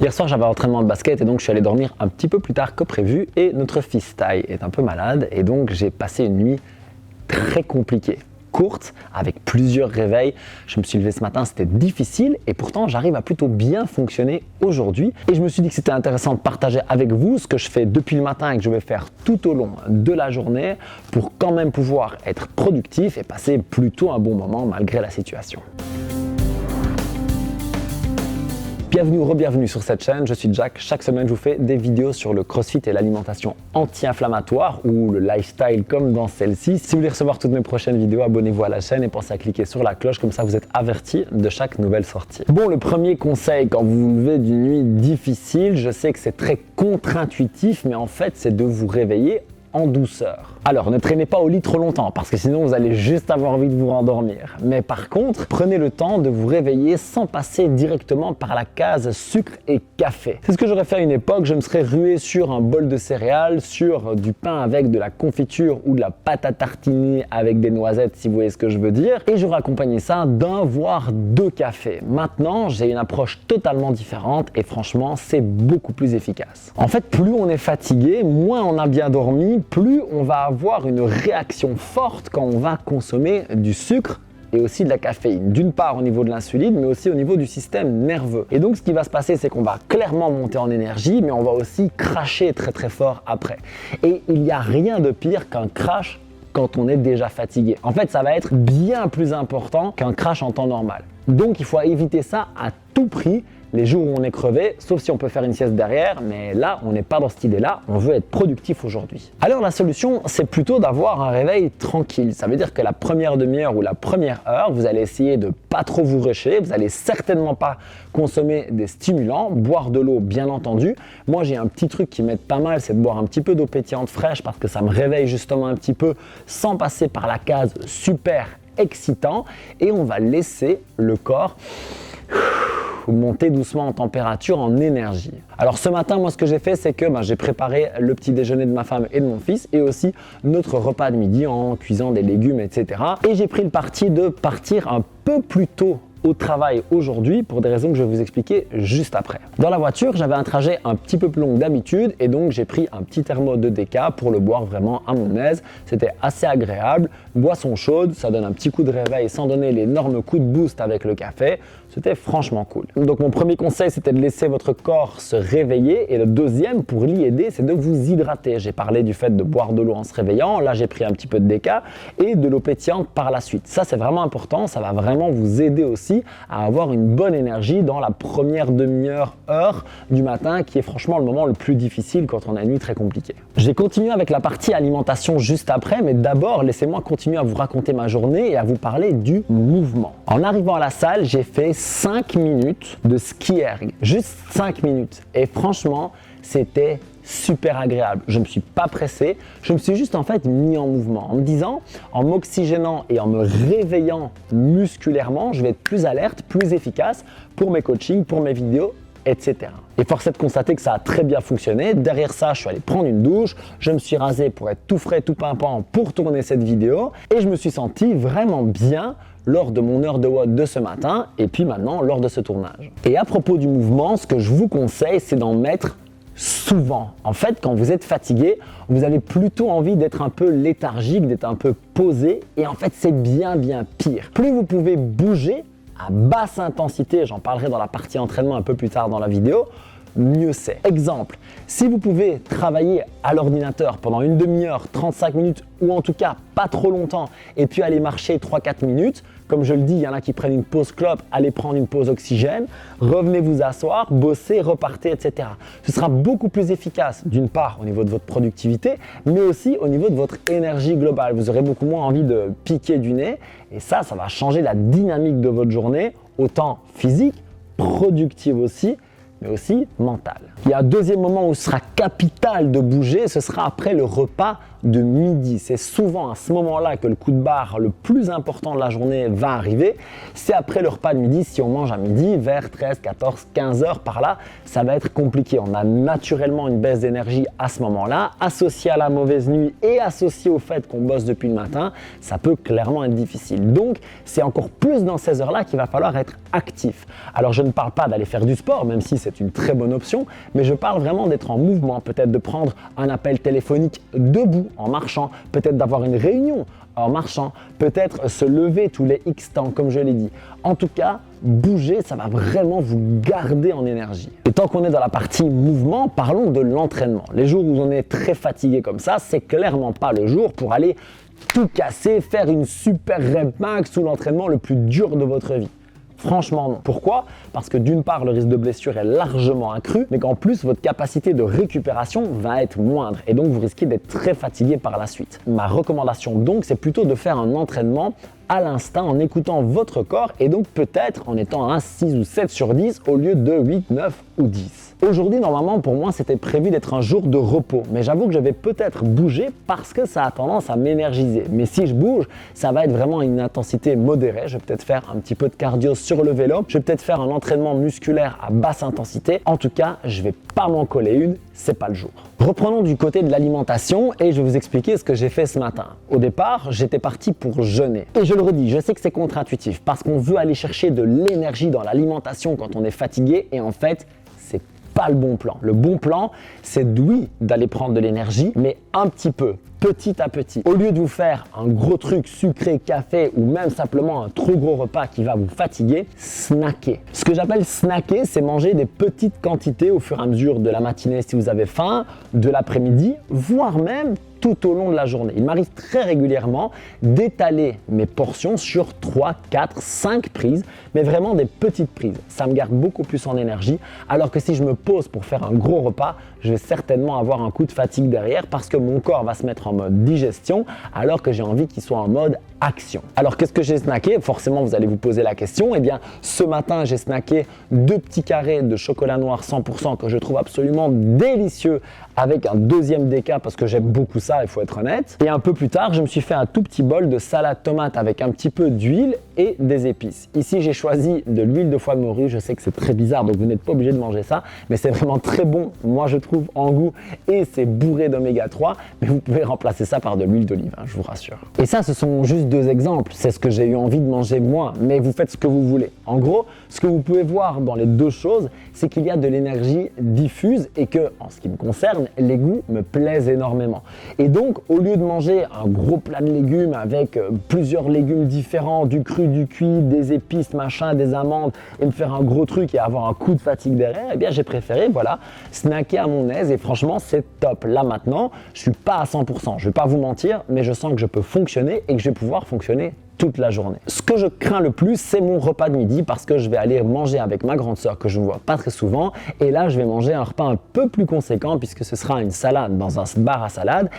Hier soir, j'avais un entraînement de basket et donc je suis allé dormir un petit peu plus tard que prévu et notre fils Ty est un peu malade et donc j'ai passé une nuit très compliquée, courte, avec plusieurs réveils. Je me suis levé ce matin, c'était difficile et pourtant j'arrive à plutôt bien fonctionner aujourd'hui et je me suis dit que c'était intéressant de partager avec vous ce que je fais depuis le matin et que je vais faire tout au long de la journée pour quand même pouvoir être productif et passer plutôt un bon moment malgré la situation. Bienvenue ou re-bienvenue sur cette chaîne, je suis Jack. Chaque semaine, je vous fais des vidéos sur le crossfit et l'alimentation anti-inflammatoire ou le lifestyle comme dans celle-ci. Si vous voulez recevoir toutes mes prochaines vidéos, abonnez-vous à la chaîne et pensez à cliquer sur la cloche, comme ça vous êtes averti de chaque nouvelle sortie. Bon, le premier conseil quand vous vous levez d'une nuit difficile, je sais que c'est très contre-intuitif, mais en fait, c'est de vous réveiller en douceur. Alors, ne traînez pas au lit trop longtemps parce que sinon vous allez juste avoir envie de vous rendormir. Mais par contre, prenez le temps de vous réveiller sans passer directement par la case sucre et café. C'est ce que j'aurais fait à une époque, je me serais rué sur un bol de céréales, sur du pain avec de la confiture ou de la pâte à tartiner avec des noisettes si vous voyez ce que je veux dire, et j'aurais accompagné ça d'un voire deux cafés. Maintenant, j'ai une approche totalement différente et franchement, c'est beaucoup plus efficace. En fait, plus on est fatigué, moins on a bien dormi, plus on va avoir une réaction forte quand on va consommer du sucre et aussi de la caféine. D'une part au niveau de l'insuline, mais aussi au niveau du système nerveux. Et donc ce qui va se passer, c'est qu'on va clairement monter en énergie, mais on va aussi cracher très très fort après. Et il n'y a rien de pire qu'un crash quand on est déjà fatigué. En fait, ça va être bien plus important qu'un crash en temps normal. Donc il faut éviter ça à tout prix. Les jours où on est crevé, sauf si on peut faire une sieste derrière, mais là, on n'est pas dans cette idée-là, on veut être productif aujourd'hui. Alors la solution, c'est plutôt d'avoir un réveil tranquille. Ça veut dire que la première demi-heure ou la première heure, vous allez essayer de pas trop vous rusher, vous allez certainement pas consommer des stimulants, boire de l'eau bien entendu. Moi, j'ai un petit truc qui m'aide pas mal, c'est de boire un petit peu d'eau pétillante fraîche parce que ça me réveille justement un petit peu sans passer par la case super excitant et on va laisser le corps monter doucement en température, en énergie. Alors ce matin, moi ce que j'ai fait, c'est que j'ai préparé le petit déjeuner de ma femme et de mon fils et aussi notre repas de midi en cuisant des légumes, etc. Et j'ai pris le parti de partir un peu plus tôt au travail aujourd'hui pour des raisons que je vais vous expliquer juste après. Dans la voiture, j'avais un trajet un petit peu plus long que d'habitude et donc j'ai pris un petit thermo de déca pour le boire vraiment à mon aise. C'était assez agréable, boisson chaude, ça donne un petit coup de réveil sans donner l'énorme coup de boost avec le café. C'était franchement cool. Donc mon premier conseil, c'était de laisser votre corps se réveiller et le deuxième, pour l'y aider, c'est de vous hydrater. J'ai parlé du fait de boire de l'eau en se réveillant, là j'ai pris un petit peu de déca et de l'eau pétillante par la suite. Ça c'est vraiment important, ça va vraiment vous aider aussi à avoir une bonne énergie dans la première demi-heure, heure du matin qui est franchement le moment le plus difficile quand on a une nuit très compliquée. J'ai continué avec la partie alimentation juste après, mais d'abord laissez-moi continuer à vous raconter ma journée et à vous parler du mouvement. En arrivant à la salle, j'ai fait 5 minutes de ski erg, juste 5 minutes et franchement c'était super agréable. Je ne me suis pas pressé, je me suis juste en fait mis en mouvement en me disant, en m'oxygénant et en me réveillant musculairement, je vais être plus alerte, plus efficace pour mes coachings, pour mes vidéos, etc. Et force est de constater que ça a très bien fonctionné. Derrière ça, je suis allé prendre une douche, je me suis rasé pour être tout frais, tout pimpant pour tourner cette vidéo et je me suis senti vraiment bien lors de mon heure de WOD de ce matin et puis maintenant lors de ce tournage. Et à propos du mouvement, ce que je vous conseille, c'est d'en mettre souvent. En fait, quand vous êtes fatigué, vous avez plutôt envie d'être un peu léthargique, d'être un peu posé et en fait, c'est bien pire. Plus vous pouvez bouger à basse intensité, j'en parlerai dans la partie entraînement un peu plus tard dans la vidéo, mieux c'est. Exemple, si vous pouvez travailler à l'ordinateur pendant une demi-heure, 35 minutes ou en tout cas pas trop longtemps et puis aller marcher 3-4 minutes, comme je le dis, il y en a qui prennent une pause clope, allez prendre une pause oxygène, revenez vous asseoir, bossez, repartez, etc. Ce sera beaucoup plus efficace d'une part au niveau de votre productivité, mais aussi au niveau de votre énergie globale. Vous aurez beaucoup moins envie de piquer du nez et ça va changer la dynamique de votre journée, autant physique, productive aussi, mais aussi mentale. Il y a un deuxième moment où ce sera capital de bouger, ce sera après le repas de midi. C'est souvent à ce moment-là que le coup de barre le plus important de la journée va arriver. C'est après le repas de midi. Si on mange à midi, vers 13, 14, 15 heures par là, ça va être compliqué. On a naturellement une baisse d'énergie à ce moment-là, associée à la mauvaise nuit et associée au fait qu'on bosse depuis le matin, ça peut clairement être difficile. Donc, c'est encore plus dans ces heures-là qu'il va falloir être actif. Alors, je ne parle pas d'aller faire du sport, même si c'est une très bonne option, mais je parle vraiment d'être en mouvement, peut-être de prendre un appel téléphonique debout, en marchant, peut-être d'avoir une réunion en marchant, peut-être se lever tous les X temps, comme je l'ai dit. En tout cas, bouger, ça va vraiment vous garder en énergie. Et tant qu'on est dans la partie mouvement, parlons de l'entraînement. Les jours où on est très fatigué comme ça, c'est clairement pas le jour pour aller tout casser, faire une super rep max ou l'entraînement le plus dur de votre vie. Franchement non. Pourquoi? Parce que d'une part, le risque de blessure est largement accru, mais qu'en plus, votre capacité de récupération va être moindre et donc vous risquez d'être très fatigué par la suite. Ma recommandation donc, c'est plutôt de faire un entraînement à l'instinct en écoutant votre corps et donc peut-être en étant à 6 ou 7 sur 10 au lieu de 8, 9 ou 10. Aujourd'hui, normalement, pour moi, c'était prévu d'être un jour de repos, mais j'avoue que je vais peut-être bouger parce que ça a tendance à m'énergiser. Mais si je bouge, ça va être vraiment une intensité modérée. Je vais peut-être faire un petit peu de cardio sur le vélo, je vais peut-être faire un entraînement musculaire à basse intensité. En tout cas, je vais pas m'en coller une, c'est pas le jour. Reprenons du côté de l'alimentation et je vais vous expliquer ce que j'ai fait ce matin. Au départ, j'étais parti pour jeûner. Et je le redis, je sais que c'est contre-intuitif parce qu'on veut aller chercher de l'énergie dans l'alimentation quand on est fatigué et en fait, c'est pas le bon plan. Le bon plan, c'est oui d'aller prendre de l'énergie, mais un petit peu, petit à petit. Au lieu de vous faire un gros truc sucré, café ou même simplement un trop gros repas qui va vous fatiguer, snacker. Ce que j'appelle snacker, c'est manger des petites quantités au fur et à mesure de la matinée si vous avez faim, de l'après-midi, voire même tout au long de la journée. Il m'arrive très régulièrement d'étaler mes portions sur 3, 4, 5 prises, mais vraiment des petites prises. Ça me garde beaucoup plus en énergie, alors que si je me pose pour faire un gros repas, je vais certainement avoir un coup de fatigue derrière parce que mon corps va se mettre en mode digestion, alors que j'ai envie qu'il soit en mode action. Alors qu'est-ce que j'ai snacké? Forcément, vous allez vous poser la question. Eh bien, ce matin, j'ai snacké 2 petits carrés de chocolat noir 100% que je trouve absolument délicieux avec un deuxième déca parce que j'aime beaucoup ça, il faut être honnête. Et un peu plus tard, je me suis fait un tout petit bol de salade tomate avec un petit peu d'huile et des épices. Ici, j'ai choisi de l'huile de foie de morue. Je sais que c'est très bizarre, donc vous n'êtes pas obligé de manger ça, mais c'est vraiment très bon, moi je trouve, en goût et c'est bourré d'oméga 3, mais vous pouvez remplacer ça par de l'huile d'olive, hein, je vous rassure. Et ça, ce sont juste 2 exemples. C'est ce que j'ai eu envie de manger moi, mais vous faites ce que vous voulez. En gros, ce que vous pouvez voir dans les 2 choses, c'est qu'il y a de l'énergie diffuse et que, en ce qui me concerne, les goûts me plaisent énormément. Et donc, au lieu de manger un gros plat de légumes avec plusieurs légumes différents, du cru, du cuit, des épices, machin, des amandes, et me faire un gros truc et avoir un coup de fatigue derrière, eh bien, j'ai préféré, voilà, snacker à mon aise et franchement, c'est top. Là, maintenant, je suis pas à 100%, je vais pas vous mentir, mais je sens que je peux fonctionner et que je vais pouvoir fonctionner toute la journée. Ce que je crains le plus, c'est mon repas de midi parce que je vais aller manger avec ma grande sœur que je ne vois pas très souvent et là, je vais manger un repas un peu plus conséquent puisque ce sera une salade dans un bar à salade.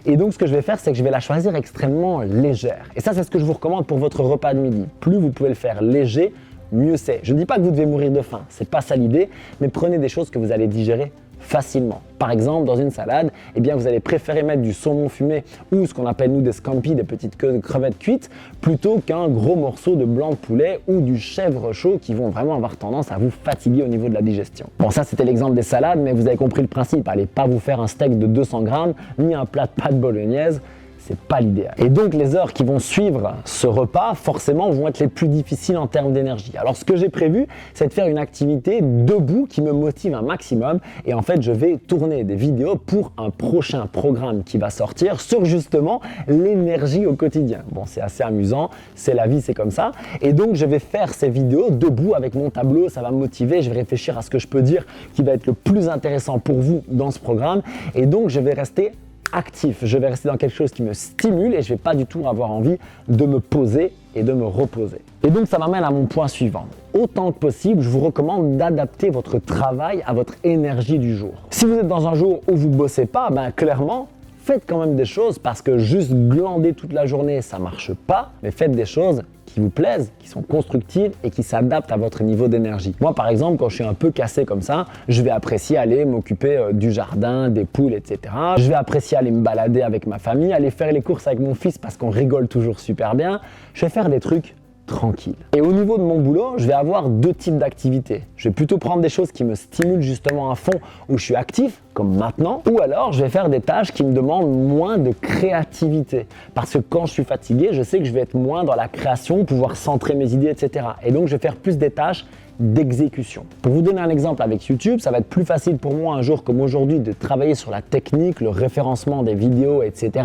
Et donc, ce que je vais faire, c'est que je vais la choisir extrêmement légère. Et ça, c'est ce que je vous recommande pour votre repas de midi. Plus vous pouvez le faire léger, mieux c'est. Je ne dis pas que vous devez mourir de faim, c'est pas ça l'idée, mais prenez des choses que vous allez digérer facilement. Par exemple, dans une salade, eh bien, vous allez préférer mettre du saumon fumé ou ce qu'on appelle nous des scampi, des petites crevettes cuites, plutôt qu'un gros morceau de blanc de poulet ou du chèvre chaud qui vont vraiment avoir tendance à vous fatiguer au niveau de la digestion. Bon, ça c'était l'exemple des salades, mais vous avez compris le principe. Allez pas vous faire un steak de 200 grammes ni un plat de pâtes bolognaise. C'est pas l'idéal. Et donc les heures qui vont suivre ce repas, forcément, vont être les plus difficiles en termes d'énergie. Alors ce que j'ai prévu, c'est de faire une activité debout qui me motive un maximum. Et en fait, je vais tourner des vidéos pour un prochain programme qui va sortir sur justement l'énergie au quotidien. Bon, c'est assez amusant, c'est la vie, c'est comme ça. Et donc je vais faire ces vidéos debout avec mon tableau, ça va me motiver. Je vais réfléchir à ce que je peux dire qui va être le plus intéressant pour vous dans ce programme. Et donc je vais rester actif, je vais rester dans quelque chose qui me stimule et je vais pas du tout avoir envie de me poser et de me reposer. Et donc ça m'amène à mon point suivant. Autant que possible, je vous recommande d'adapter votre travail à votre énergie du jour. Si vous êtes dans un jour où vous bossez pas, ben clairement, faites quand même des choses parce que juste glander toute la journée, ça marche pas, mais faites des choses qui vous plaisent, qui sont constructives et qui s'adaptent à votre niveau d'énergie. Moi, par exemple, quand je suis un peu cassé comme ça, je vais apprécier aller m'occuper du jardin, des poules, etc. Je vais apprécier aller me balader avec ma famille, aller faire les courses avec mon fils parce qu'on rigole toujours super bien. Je vais faire des trucs tranquille. Et au niveau de mon boulot, je vais avoir deux types d'activités. Je vais plutôt prendre des choses qui me stimulent justement à fond, où je suis actif, comme maintenant, ou alors je vais faire des tâches qui me demandent moins de créativité. Parce que quand je suis fatigué, je sais que je vais être moins dans la création, pouvoir centrer mes idées, etc. Et donc je vais faire plus des tâches d'exécution. Pour vous donner un exemple avec YouTube, ça va être plus facile pour moi un jour comme aujourd'hui de travailler sur la technique, le référencement des vidéos, etc.,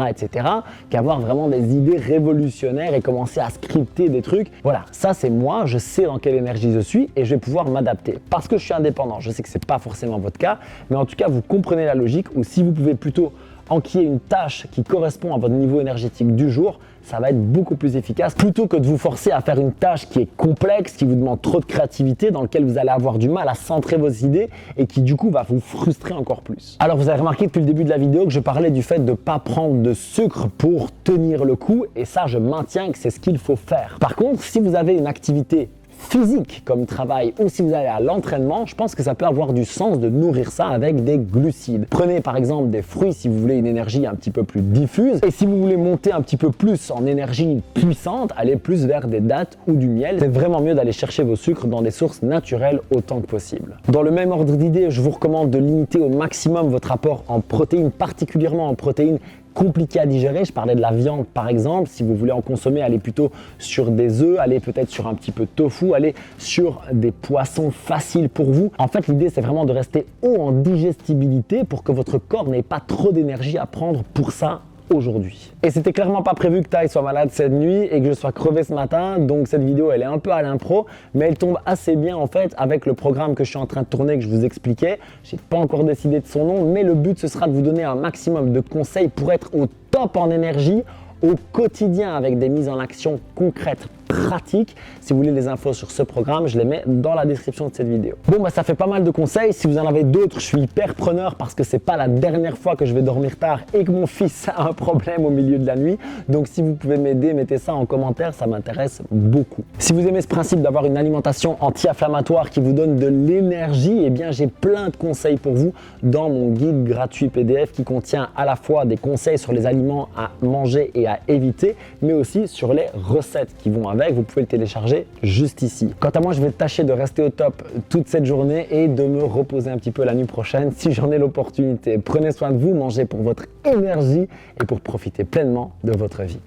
qu'avoir vraiment des idées révolutionnaires et commencer à scripter des trucs. Voilà, ça c'est moi, je sais dans quelle énergie je suis et je vais pouvoir m'adapter. Parce que je suis indépendant, je sais que c'est pas forcément votre cas, mais en tout cas vous comprenez la logique, ou si vous pouvez plutôt enquiller une tâche qui correspond à votre niveau énergétique du jour, ça va être beaucoup plus efficace plutôt que de vous forcer à faire une tâche qui est complexe, qui vous demande trop de créativité, dans laquelle vous allez avoir du mal à centrer vos idées et qui du coup va vous frustrer encore plus. Alors vous avez remarqué depuis le début de la vidéo que je parlais du fait de ne pas prendre de sucre pour tenir le coup, et ça je maintiens que c'est ce qu'il faut faire. Par contre, si vous avez une activité physique comme travail ou si vous allez à l'entraînement, je pense que ça peut avoir du sens de nourrir ça avec des glucides. Prenez par exemple des fruits si vous voulez une énergie un petit peu plus diffuse, et si vous voulez monter un petit peu plus en énergie puissante, allez plus vers des dattes ou du miel. C'est vraiment mieux d'aller chercher vos sucres dans des sources naturelles autant que possible. Dans le même ordre d'idée, je vous recommande de limiter au maximum votre apport en protéines, particulièrement en protéines compliqué à digérer. Je parlais de la viande par exemple. Si vous voulez en consommer, allez plutôt sur des œufs, allez peut-être sur un petit peu de tofu, allez sur des poissons faciles pour vous. En fait, l'idée c'est vraiment de rester haut en digestibilité pour que votre corps n'ait pas trop d'énergie à prendre pour ça aujourd'hui. Et c'était clairement pas prévu que Ty soit malade cette nuit et que je sois crevé ce matin, donc cette vidéo elle est un peu à l'impro, mais elle tombe assez bien en fait avec le programme que je suis en train de tourner, que je vous expliquais. J'ai pas encore décidé de son nom, mais le but ce sera de vous donner un maximum de conseils pour être au top en énergie au quotidien avec des mises en action concrètes, pratiques. Si vous voulez les infos sur ce programme, je les mets dans la description de cette vidéo. Bon, ça fait pas mal de conseils. Si vous en avez d'autres, je suis hyper preneur parce que c'est pas la dernière fois que je vais dormir tard et que mon fils a un problème au milieu de la nuit. Donc si vous pouvez m'aider, mettez ça en commentaire, ça m'intéresse beaucoup. Si vous aimez ce principe d'avoir une alimentation anti-inflammatoire qui vous donne de l'énergie, eh bien j'ai plein de conseils pour vous dans mon guide gratuit PDF qui contient à la fois des conseils sur les aliments à manger et à éviter, mais aussi sur les recettes qui vont avec. Vous pouvez le télécharger juste ici. Quant à moi, je vais tâcher de rester au top toute cette journée et de me reposer un petit peu la nuit prochaine si j'en ai l'opportunité. Prenez soin de vous, mangez pour votre énergie et pour profiter pleinement de votre vie.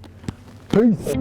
Peace.